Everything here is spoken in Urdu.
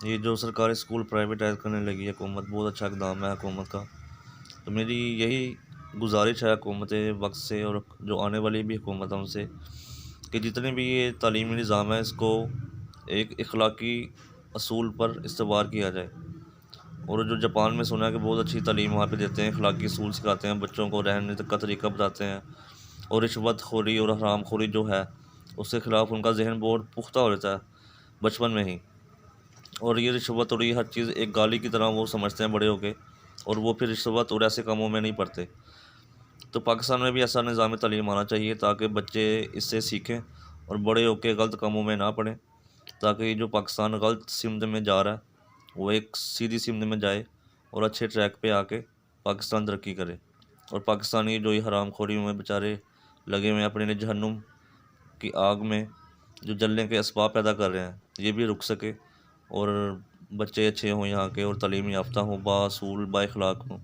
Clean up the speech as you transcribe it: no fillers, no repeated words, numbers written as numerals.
یہ جو سرکاری اسکول پرائیویٹائز کرنے لگی ہے حکومت، بہت اچھا اقدام ہے حکومت کا۔ تو میری یہی گزارش ہے حکومت وقت سے اور جو آنے والی بھی حکومت ہے ان سے، کہ جتنے بھی یہ تعلیمی نظام ہے اس کو ایک اخلاقی اصول پر استوار کیا جائے۔ اور جو جاپان میں سنا ہے کہ بہت اچھی تعلیم وہاں پہ دیتے ہیں، اخلاقی اصول سکھاتے ہیں بچوں کو، رہنے کا طریقہ بتاتے ہیں، اور رشوت خوری اور حرام خوری جو ہے اس کے خلاف ان کا ذہن بہت پختہ ہو جاتا ہے بچپن میں ہی۔ اور یہ رشوت اور یہ ہر چیز ایک گالی کی طرح وہ سمجھتے ہیں بڑے ہو کے، اور وہ پھر رشوت اور ایسے کاموں میں نہیں پڑتے۔ تو پاکستان میں بھی ایسا نظام تعلیم آنا چاہیے تاکہ بچے اس سے سیکھیں اور بڑے ہو کے غلط کاموں میں نہ پڑیں، تاکہ یہ جو پاکستان غلط سمت میں جا رہا ہے وہ ایک سیدھی سمت میں جائے اور اچھے ٹریک پہ آ کے پاکستان ترقی کرے، اور پاکستانی جو یہ حرام خوریوں میں بیچارے لگے ہوئے ہیں اپنے لیے جہنم کی آگ میں جو جلنے کے اسباب پیدا کر رہے ہیں یہ بھی رک سکے، اور بچے اچھے ہوں یہاں کے اور تعلیم یافتہ ہوں، بااصول با اخلاق ہوں۔